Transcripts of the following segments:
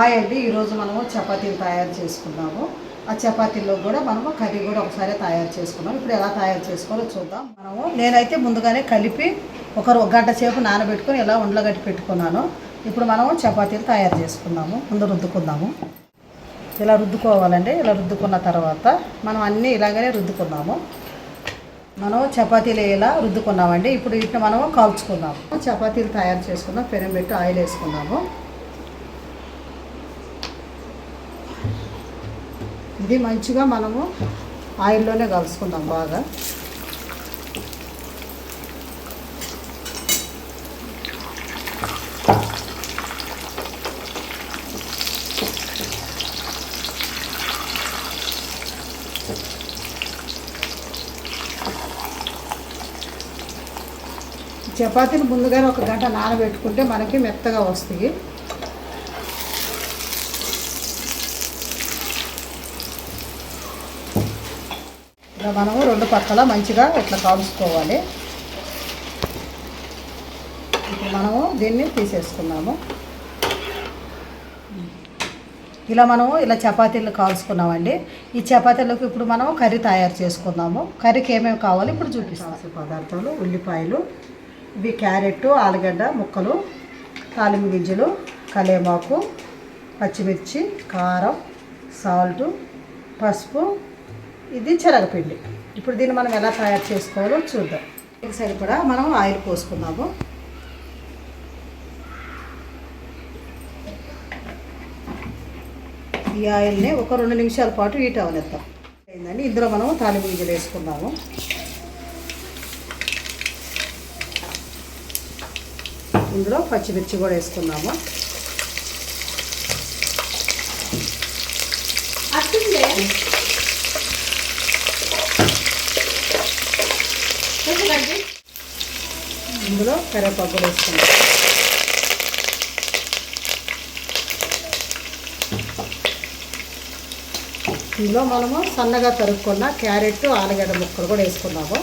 Hi అండి, ఈరోజు మనము చపాతీలు తయారు చేసుకున్నాము. ఆ చపాతీల్లో కూడా మనము కర్రీ కూడా ఒకసారి తయారు చేసుకున్నాం. ఇప్పుడు ఎలా తయారు చేసుకోవాలో చూద్దాం. నేనైతే ముందుగానే కలిపి ఒక గంట సేపు నానబెట్టుకొని ఇలా ఉండలగట్టి పెట్టుకున్నాను. ఇప్పుడు మనము చపాతీలు తయారు చేసుకున్నాము. ముందు రుద్దుకుందాము. ఇలా రుద్దుకోవాలండి. ఇలా రుద్దుకున్న తర్వాత మనం అన్నీ ఇలాగనే రుద్దుకున్నాము. మనం చపాతీలు ఇలా రుద్దుకున్నామండి. ఇప్పుడు వీటిని మనము కాల్చుకుందాము. చపాతీలు తయారు చేసుకున్నాం. పెనం పెట్టి ఆయిల్ వేసుకున్నాము. ఇది మంచిగా మనము ఆయిల్లోనే కలుసుకుందాం బాగా. చపాతీలు ముందుగానే ఒక గంట నానబెట్టుకుంటే మనకి మెత్తగా వస్తాయి. ఇలా మనము రెండు పక్కల మంచిగా ఇట్లా కాల్చుకోవాలి. ఇప్పుడు మనము దీన్ని తీసేసుకున్నాము. ఇలా మనము ఇలా చపాతీలు కాల్చుకున్నామండి. ఈ చపాతీలకు ఇప్పుడు మనం కర్రీ తయారు చేసుకుందాము. కర్రీకి ఏమేమి కావాలో ఇప్పుడు చూపిస్తాం. పదార్థాలు: ఉల్లిపాయలు, ఇవి క్యారెట్, ఆలుగడ్డ ముక్కలు, తాలింపు గింజలు, కలేమాకు, పచ్చిమిర్చి, కారం, సాల్టు, పసుపు, ఇది శనగపిండి. ఇప్పుడు దీన్ని మనం ఎలా తయారు చేసుకోవాలో చూద్దాం. సరిపడా మనం ఆయిల్ పోసుకుందాము. ఈ ఆయిల్ని ఒక 2 నిమిషాల పాటు హీట్ అవనిద్దాం. అయిందండి. ఇందులో మనం తాలింపు గింజలు వేసుకుందాము. ఇందులో పచ్చిమిర్చి కూడా వేసుకుందాము. ఇందులో కరివేపాకు కూడా వేసుకుందాం. ఇందులో మనము సన్నగా తరుక్కున్న క్యారెట్, ఆలుగడ్డ ముక్కలు కూడా వేసుకున్నాము.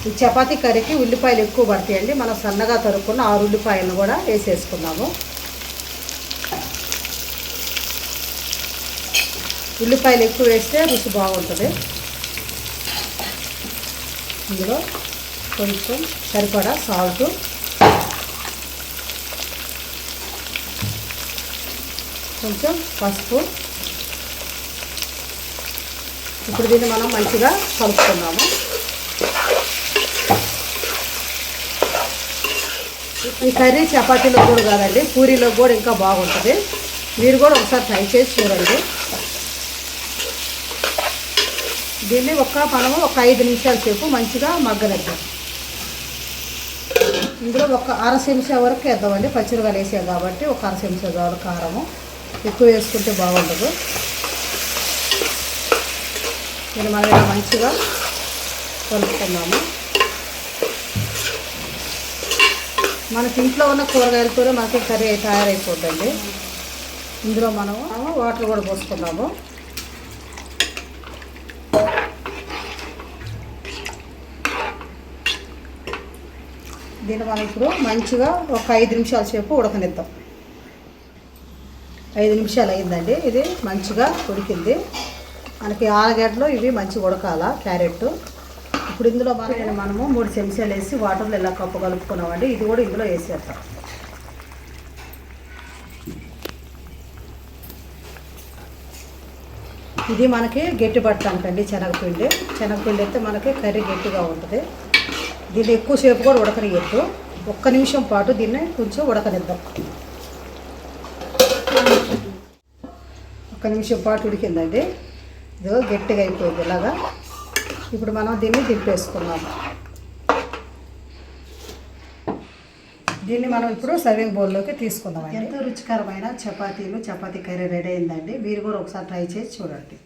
ఈ చపాతీ కర్రీకి ఉల్లిపాయలు ఎక్కువ పడతాయండి. మనం సన్నగా తరుక్కున్న 6 ఉల్లిపాయలను కూడా వేసేసుకున్నాము. ఉల్లిపాయలు ఎక్కువ వేస్తే రుచి బాగుంటుంది. ఇందులో కొంచెం సరిపడా సాల్టు, కొంచెం పసుపు. ఇప్పుడు దీన్ని మనం మంచిగా కలుపుకుందాము. ఈ కర్రీ చపాతీలో కూడా కాదండి, పూరీలో కూడా ఇంకా బాగుంటుంది. మీరు కూడా ఒకసారి ట్రై చేసి చూడండి. దీన్ని మనము ఒక 5 నిమిషాల సేపు మంచిగా మగ్గనిద్దాం. ఇందులో ఒక అర చెంచా వరకు వేద్దామండి. పచ్చిమిరపకాయలు వేసాం కాబట్టి ఒక అర చెంచా చాలు. కారము ఎక్కువ వేసుకుంటే బాగుండదు. దీన్ని మనం ఇలా మంచిగా కలుపుకుందాము. మనకి ఇంట్లో ఉన్న కూరగాయలతోనే మనకి కర్రీ తయారైపోద్దండి. ఇందులో మనము వాటర్ కూడా పోసుకుందాము. దీన్ని మనం ఇప్పుడు మంచిగా ఒక 5 నిమిషాల సేపు ఉడకనిద్దాం. 5 నిమిషాలు అయిందండి. ఇది మంచిగా ఉడికింది. మనకి ఆలుగడ్డలు ఇవి మంచిగా ఉడకాల, క్యారెట్. ఇప్పుడు ఇందులో మనము 3 చెంచాలు వేసి వాటర్లో ఇలా కలుపుకున్నామండి. ఇది కూడా ఇందులో వేసేద్దాం. ఇది మనకి గట్టి పడతానికండి శనగపిండి. శనగపిండి అయితే మనకి కర్రీ గట్టిగా ఉంటుంది. దీన్ని ఎక్కువసేపు కూడా ఉడకనియద్దు. 1 నిమిషం పాటు దీన్ని కొంచెం ఉడకనిద్దాం. 1 నిమిషం పాటు ఉడికిందండి. ఇదిగో గట్టిగా అయిపోయింది ఇలాగా. ఇప్పుడు మనం దీన్ని దింపేసుకున్నాము. దీన్ని మనం ఇప్పుడు సర్వింగ్ బౌల్లోకి తీసుకుందాం. ఎంతో రుచికరమైన చపాతీ కర్రీ రెడీ అయిందండి. మీరు కూడా ఒకసారి ట్రై చేసి చూడండి.